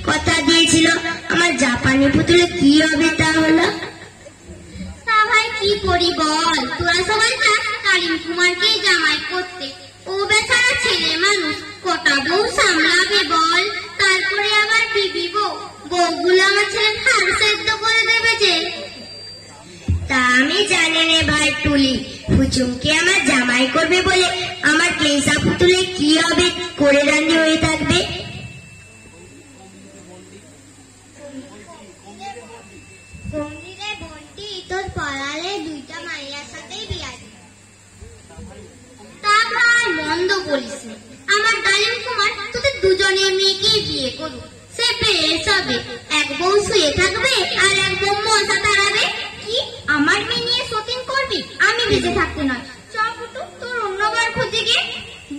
কথা দিয়েছিল আমার জাপানি পুতুলে কি হবে তা হলো? তা ভাই কি করি বল, তোরা সবাই কালিম কুমারকে জামাই করতে, ও বেচারা ছেলে মানুষ কটা বউ সামলাবে বল। তারপরে আবার বিবি বউ, বউগুলো আমার ছেলে হাড় সেদ্ধ করে দেবে যে। তা আমি জানি নে ভাই টুলি, ফুচুমকে আমার জামাই করবে বলে আমার ক্লেসা পুতুলে কি হবে করে রান্নি হয়ে থাকবে? বন্দিরে বন্দি, তোর পড়ালে দুইটা মাইয়ার সাথেই বিয়া দিবি। তা ভাই মন্দ বলিস না, আমার ডালিম কুমার তোদের দুজনের মেয়েকেই বিয়ে করুক, সে বেশ হবে। এক বউ শুয়ে থাকবে আর এক বউ মজা তাড়াবে। কি আমার মেয়ে নিয়ে সতীন করবি? আমি বেঁচে থাকতে নয়। চল পুটু, তোর অন্যবার খুঁজে গে।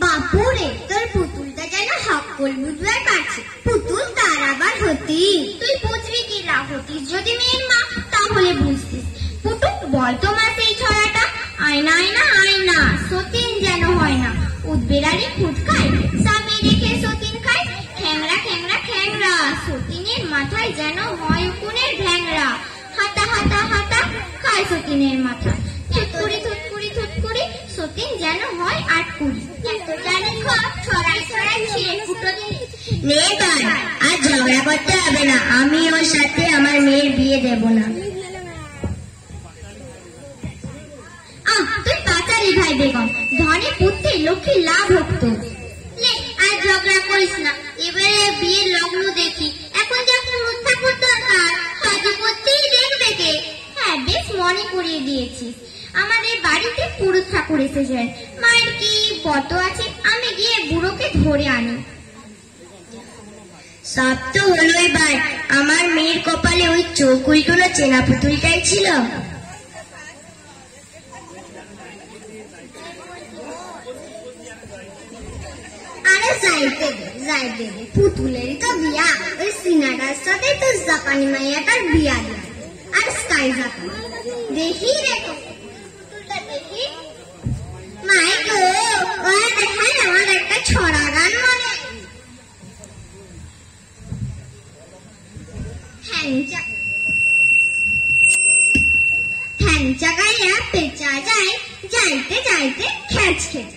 বাপুরে, তোর পুতুলটা যেন সকল বুঝবার পারছে। পুতুল তার আবার হতি, তুই বুঝবি কি লাভ হতিস যদি মেয়ের মা, তাহলে বুঝতিস। পুটু বল তো মা সেই ছড়াটা, আয়না আয়না আয়না সতীন যেন হয় না। উদবেড়ারি খুদ খায়, স্বামী রেখে সতীন খায়। খ্যাংরা খ্যাংরা খ্যাংরা, সতীনের মাথায় যেন হয় উকুনের ঢ্যাংরা। হাতা হাতা হাতা খায় সতীনের মাথায়, থুতকুড়ি থুতকুড়ি থুতকুড়ি, সতীন যেন হয় আটকুড়ি। এত জানি ছড়াই ছড়াই ছিঁড়ে ফুটো দিলি। নে ভাই, আর ঝগড়া করতে হবে না, আমি ওর সাথে আমার মেয়ের বিয়ে দেব না। তুই বাঁচালি ভাই বেগম, ধনে পুত্রে লক্ষ্মী লাভ হোক তোর। লে আর ঝগড়া করিস না, এবারে বিয়ের লগ্ন দেখি। এখন যা পুরুষ ঠাকুর দরকার, সাজু করতেই দেখবে কে। হ্যাঁ বেশ মনে করিয়ে দিয়েছিস, আমাদের বাড়িতে পুরুষ ঠাকুর এসেছেন। মায়ের কি বত আছে, আমি গিয়ে বুড়োকে ধরে আনি। সব তো হলোই ভাই, আমার মেয়ের কপালে ওই চোখ উল্টোনো চেনা পুতুলটাই ছিল। আরে যাইতে দে, পুতুলেরই তো বিয়া, ওই সিনাটার সাথে তো জাপানি মাইয়াটার বিয়া দেয়। আর স্কাই জাপানি দেখি রেখো, পুতুলটা দেখি। মাই গো, ওরা দেখায় আমার একটা ছড়া গান মনে। হ্যাংচা গাইয়া পেঁচা যায়, যাইতে যাইতে খেচ খেচ।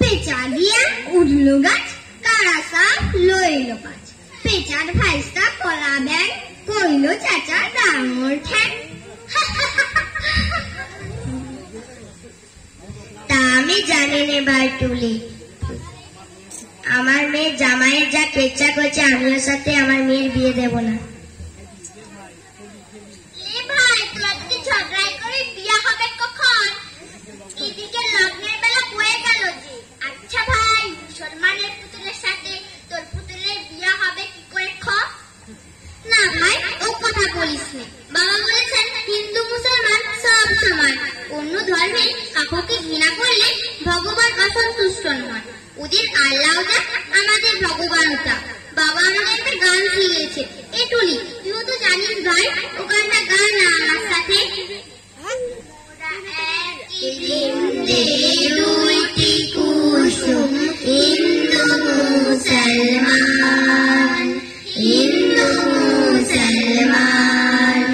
পেঁচা গিয়া উঠল গাছ, কারা সাপ লইল পাছ। পেঁচার ভাইসা কলা ব্যাগ, কইল চাচা ডাঙর ঠ্যাং। তা আমি জানি নে ভাই টুলি, আমার মেয়ের জামাইয়ের যা কেচ্ছা করছে, আমি ওর সাথে আমার মেয়ের বিয়ে দেব না। ভাই তোরা যদি ঝগড়াই করে বিয়া হবে কখন? এদিকে লগ্নের বেলা বয়ে গেল যে। আচ্ছা ভাই, মুসলমানের পুতুলের সাথে তোর পুতুলের বিয়া হবে কি করে খ? না ভাই, ও কথা বলিস না। বাবা বলেছেন হিন্দু মুসলমান সব সমান, অন্য ধর্মে কাউকে ঘৃণা করলে ভগবান অসন্তুষ্ট নন। ওদের আল্লাহ যা, আমাদের ভগবানও তা। বাবা আমাকে একটা গান শিখিয়েছে, এ টুলি তুইও তো জানিস ভাই, ও গানটা গান না আমার সাথে। দুইটি কুসুম হিন্দু মুসলমান, হিন্দু মুসলমান,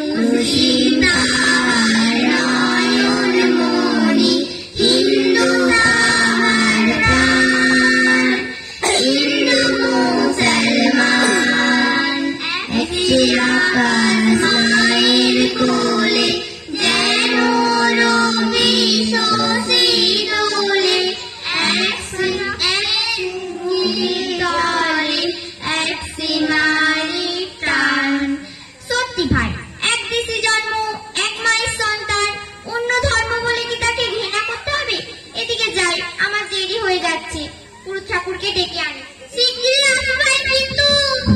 মুসলিম তাহার নয়ন মণি, হিন্দু তাহার প্রাণ। হিন্দু মুসলমান একটি আকাশ মায়ের কোলে, যেন রবি শশী দোলে। এক তলে এক সীমারি টান। সত্যি ভাই, এক দেশে জন্ম, এক মায়ের সন্তান, অন্য ধর্ম বলে কি তাকে ঘৃণা করতে হবে? এদিকে যাই, আমার দেরি হয়ে যাচ্ছে, পুরুষ ঠাকুরকে ডেকে আনি। শিগগিরই আসো ভাই, কিন্তু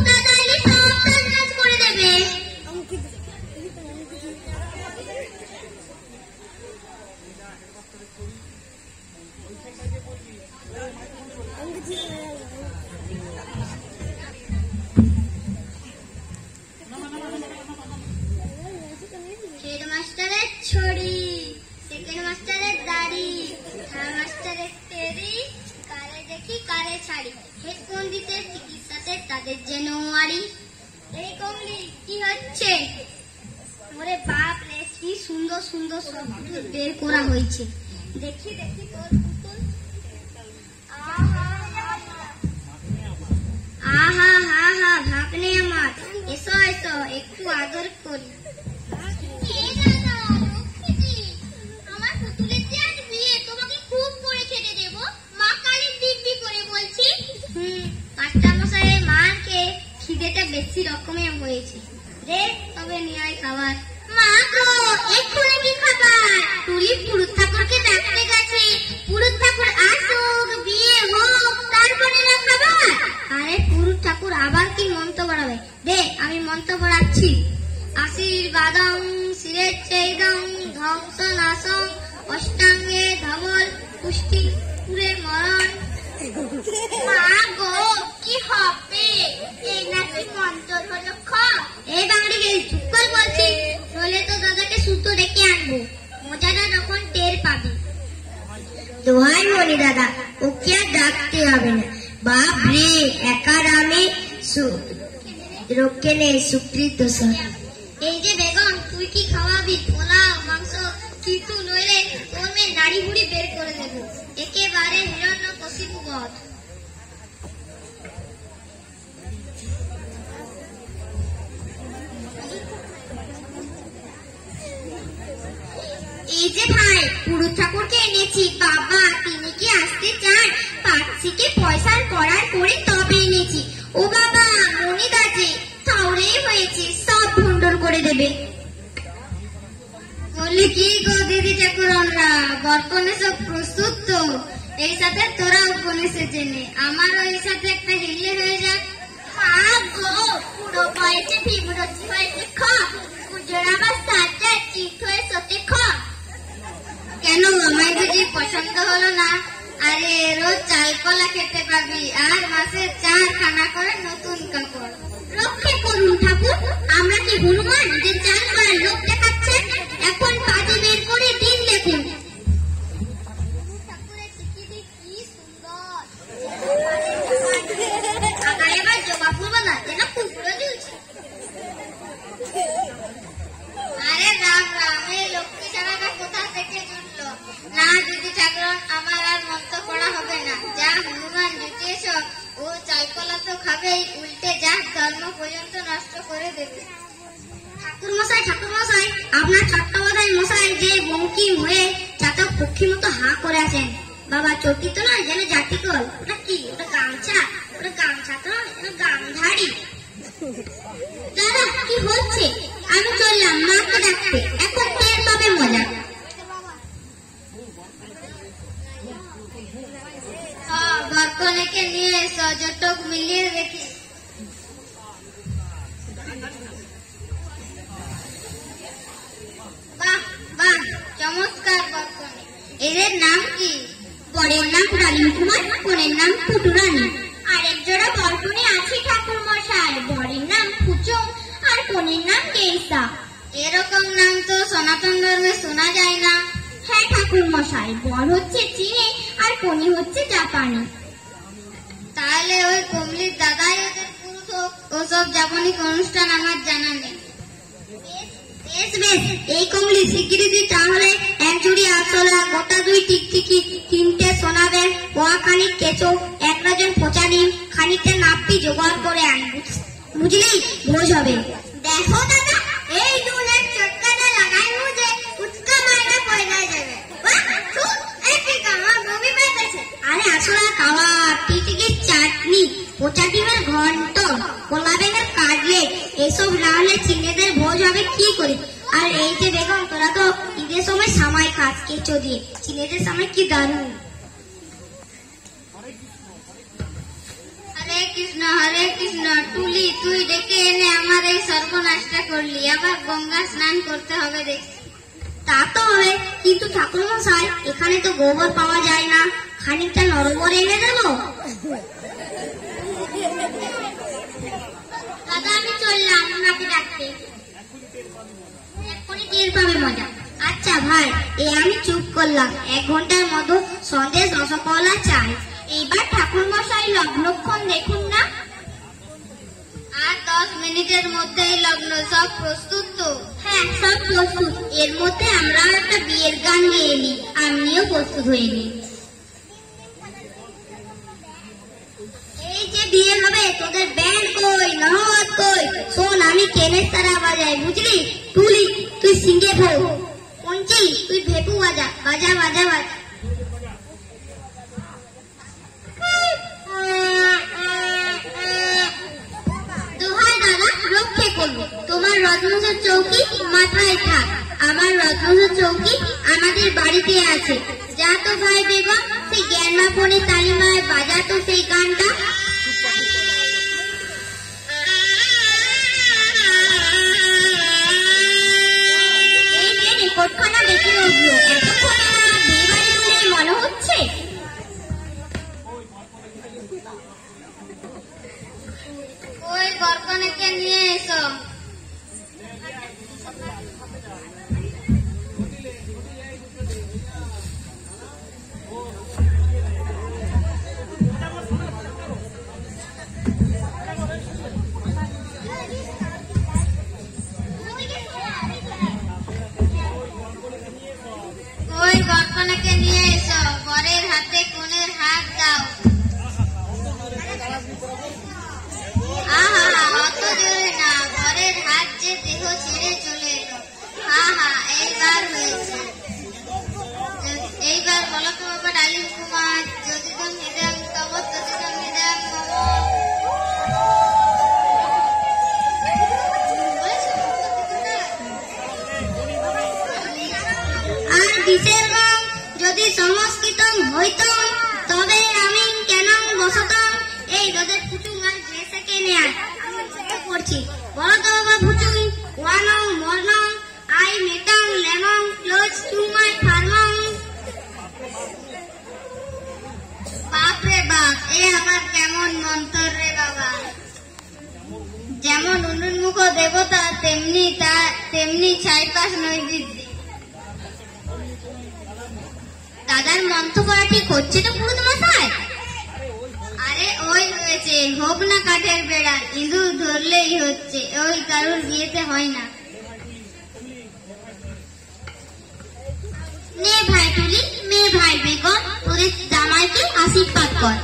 দাদা এলে সব কাজ করে দেবে। হেডমাস্টারের ছড়ি, সেকেন্ড মাস্টারের দাড়ি, থার্ড মাস্টারের তেরি, কালে দেখি কালে ছাড়ি। হেড পণ্ডিতের চিকিৎসাতে তাদের যেন আড়ি। এই কমলি কি হচ্ছে? ওরে বাপ রে, কি সুন্দর সুন্দর সব পুতুল বের করা হয়েছে। দেখি দেখি তোর পুতুল। আহা হা হা, ভাবনে আমার, এসো এসো একটু আদর করি। আমার পুতুলের যে আজ বিয়ে, তোমাকে খুব করে খেতে দেবো, মা কালী দিব্যি করে বলছি। মাস্টার মশাই মাকে খিদেটা বেশি রকমের হয়েছে, রে তবে নিয়ে আয় খাবার। মা গো, এক্ষুনি কি খাবার? টুলি পুরুত ঠাকুরকে ডাকতে গেছে, পুরুত ঠাকুর আসুক, বিয়ে হোক, তারপরে না খাবার। আরে পুরুত ঠাকুর আবার কি মন্ত্র বাড়াবে? দে আমি মন্ত্র বাড়াচ্ছি। আশীর্বাদং শিরেচ্ছেদং ধ্বংস নাশং অষ্টাঙ্গে ধবল পুষ্টি পুরে মরণ। মা গো, কি হবে? এই নাকি মন্ত্র হলো? এই বাঙালি গেলি চুপ কর বলছি, বলে তো দাদাকে সুতো ডেকে আনবো, মজাটা তখন টের পাবি। দোহাই মনি দাদা, ওকে আর ডাকতে হবে না। বাপ রে, একা রামে রক্ষে নেই সুকৃত সব। এই যে বেগম, তুই কি খাওয়াবি? পোলাও মাংস কিছু নইলে তোর মেয়ে নাড়ি বুড়ি বের করে দেবো, একেবারে হিরণ্যকশিপু বধ। এই যে ভাই, পুরুত ঠাকুরকে এনেছি। বাবা, তিনি কি আসতে চান? পাচ্ছিকে পয়সার করার করে তবে এনেছি। ও বাবা, মনি দাজে তাওরেই হয়েছে, সব ভণ্ডর করে দেবে। বলি কি গো দিদি ঠাকুরনরা, বরকনে সব প্রস্তুত তো? এই সাথে তোরাও কোনে সেজে নে, আমারও এই সাথে একটা হিলে হয়ে যাক। মা গো, পুরো বয়সে ভীমরতি হয়েছে, পুজোর আবার সাজা চিত হয়ে সতে কেন? আমায় বুঝি পছন্দ হলো না? আরে রোজ চাল কলা খেতে পাবি, আর মাসে 4 খানা করে নতুন কাপড়। রক্ষে করুন ঠাকুর, আমরা কি হনুমান যে চাল করার লোক দেখাচ্ছেন? এখন কাজে বের করে দিন দেখুন। ঠাকুরের চিঠি কি সুন্দর, আগায় এবার জবা ফুল বানাতে না কুকুরও দিয়েছে। আরে রাম রাম, এই লক্ষ্মী ছাড়াটা কোথা থেকে জুটলো? না দিদি ঠাকুর, আমার আর মন্ত্র পড়া হবে না, যা হনুমান জুটিয়েছ ও চালকলা তো খাবেই, উল্টে যা ধর্ম পর্যন্ত নষ্ট করে দেবে। ঠাকুর মশাই, আপনার চট্টোপাধ্যায় মশাই যে বঙ্কিম হয়ে চাতক পক্ষী মতো হাঁ করে আছেন। বাবা, চটি তো নয়, যেন জাতিকল। ওটা কি? ওটা গামছা। ওটা গামছা তো নয়, ওটা গামধারী। দাদা কি হচ্ছে? আমি চললাম মাকে ডাকতে, এখন টের পাবে মজা। বরকনেকে নিয়ে এসো, জটক মিলিয়ে দেখি। বাহ বাহ, চমৎকার বরকনে। এদের নাম কি? বরের নাম রানীম কুমার, কনের নাম পুটুরানী। আরেক জোড়া বরকনে আছে ঠাকুর মশাই, বরের নাম ফুচুং আর কনের নাম কেইসা। এরকম নাম তো সনাতন ধর্মে শোনা যায় না। হ্যাঁ ঠাকুর মশাই, বর হচ্ছে চীনে আর কনি হচ্ছে জাপানি। তাহলে ওই কমলির দাদাই ওদের পুরুষ হোক, ওসব জাপানিক অনুষ্ঠান আমার জানা নেই। বেশ বেশ, এই কমলি স্বীকৃতি তাহলে 1 জুড়ি আসলা, গোটা 2 টিকটিকি, 3টে সোনাবেন, খানিক কেঁচো, 1 ডজন পচা ডিম, খানিকটা নাপি জোগাড় করে আনবো, বুঝলি? ভোজ হবে। দেখো দাদা, এই দুলের চটকাটা লাগাই মুঝে উচকা মাইনা পয়লা যাবে। আরে আসলা খাওয়া, টিটিকির চাটনি, পচা ডিমের ঘন্ট, কোলাবেনের কাটলেট, এসব না হলে চীনেদের ভোজ হবে কি করে? আর এই যে বেগম, তোরা তো ঈদের সময় সামাই খাস কেঁচো দিয়ে, চীনেদের সময় কি দারুণ। হরে কৃষ্ণ, টুলি তুই ডেকে এনে আমার এই সর্বনাশটা করলি, আবার গঙ্গা স্নান করতে হবে দেখছি। তা তো হবে, কিন্তু ঠাকুর মশাই, এখানে তো গোবর পাওয়া যায় না, খানিকটা নরবর এনে দেব। দাদা আমি চললাম আপনাকে ডাকতে, এক্ষুনি টের পাবে মজা। আচ্ছা ভাই, আমি চুপ করলাম, 1 ঘন্টার মতো সন্দেশ রসগোল্লা চাই। এইবার ঠাকুর মশাই লগ্নক্ষণ দেখুন না। আর 10 মিনিটের মধ্যেই লগ্ন, সব প্রস্তুত তো? হ্যাঁ, সব প্রস্তুত। এর মধ্যে আমরাও একটা বিয়ের গান গেয়ে নিই, আমিও প্রস্তুত হয়ে নিই। এই যে বিয়ে হবে, তোদের ব্যান্ড কই, নহবত কই? শোন, আমি কেনের তারা বাজাই, বুঝলি? তুলি, তুই সিঙ্গে ভোগ। পঞ্চি, তুই ভেপু বাজা, বাজা বাজা বাজা। দোহাই দাদা, রক্ষে করবো। তোমার রত্নসর চৌকি মাথায় থাক। আমার রত্নসর চৌকি আমাদের বাড়িতে আছে। যা তো ভাই বেগম, সেই জ্ঞানমা ফোনে তালিমায় বাজা তো সেই গানটা। এই যে রেকর্ডখানা বেঁচে উঠলো, এতক্ষণে আমার বিয়ে বাড়ি বলে মনে হচ্ছে। ওই বরকনেকে নিয়ে এসো। ওই বরকনেকে নিয়ে এসো, বরের হাতে কনের হাত দাও। আহা, অত জোরে না, বরের হাত যে দেহ ছেড়ে চলে এলো। আহা, এইবার হয়েছে। এইবার বলো তো বাবা ডালিম কুমার, যদিদম হৃদয়ং তব তদিদম হৃদয়ং মম। আর বিশের গম যদি সংস্কৃতম হইতম, তবে আমি কেন বসতম। এই রোদের ফুটুং আর ড্রেসে কেনে আয়, আমি চেষ্টা করছি। বলো তো বাবা ফুটুং, ওয়ানং মর্নং আই মেটং লেনং ক্লোজ টু মাই ফার্মং। বাপ রে বাপ, এ আবার কেমন মন্তর রে বাবা। যেমন উন্মুখ দেবতা, তেমনি ছাইপাশ নৈবেদ্য। দাদার মন্ত্র করা ঠিক হচ্ছে তো পুরুত মশাই? আরে ওই হয়েছে, হোক না কাঠের বেড়া, ইঁদুর ধরলেই হচ্ছে। ওই কারুর বিয়েতে হয় না। নে ভাই তুলি, মেয়ে ভাই বেগম, তোদের জামাইকে আশীর্বাদ কর।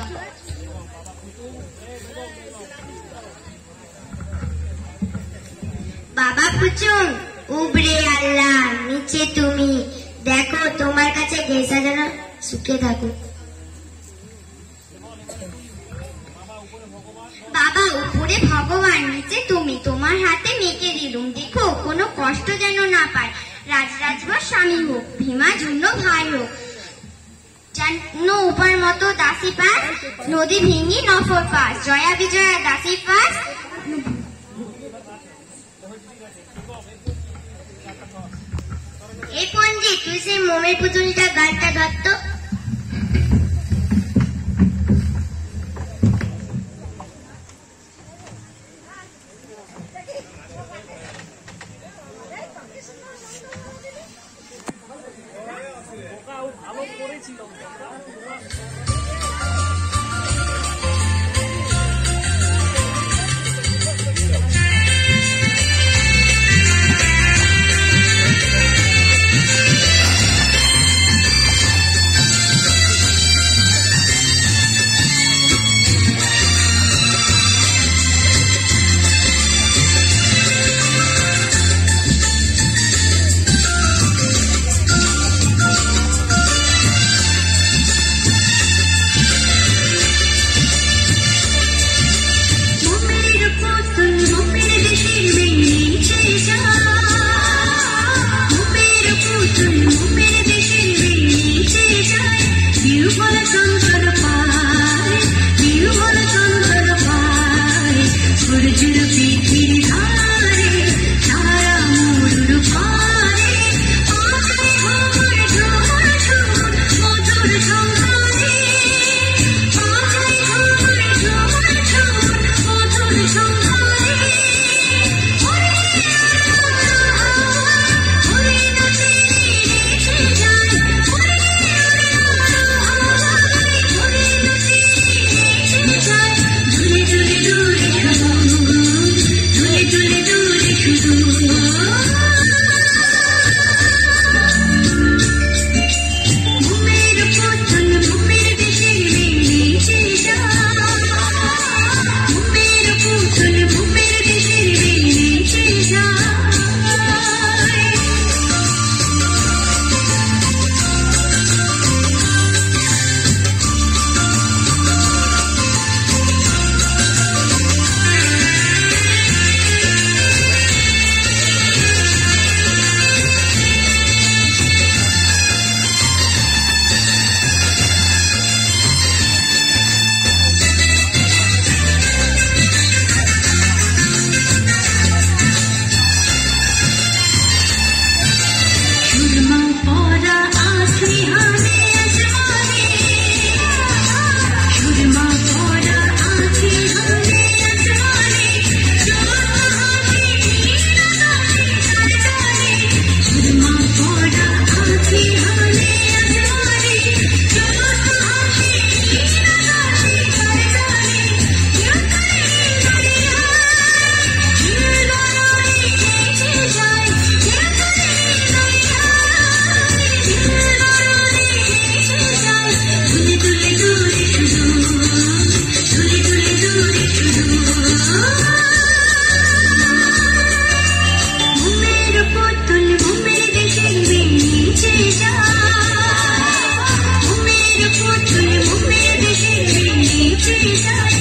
বাবা পুচুং, উবরে আল্লাহ, নিচে তুমি। দেখো তোমার কাছে গেসা যেন সুখে থাকো। বাবা উপরে ভগবান, নিচে তুমি। তোমার হাতে মেকে দিলুম, দেখো কোনো কষ্ট যেন না পায়। রাজরাজবর স্বামী হোক, ভীমা জন্য ভাই হোক। যেন উপার মতো দাসী পাস, নদী ভেঙি নফর পাস। জয়া বিজয়া দাসী পাস। এই পঞ্জি, তুই সেই মোমের পুতুলটা গালটা ধরত। বিষয়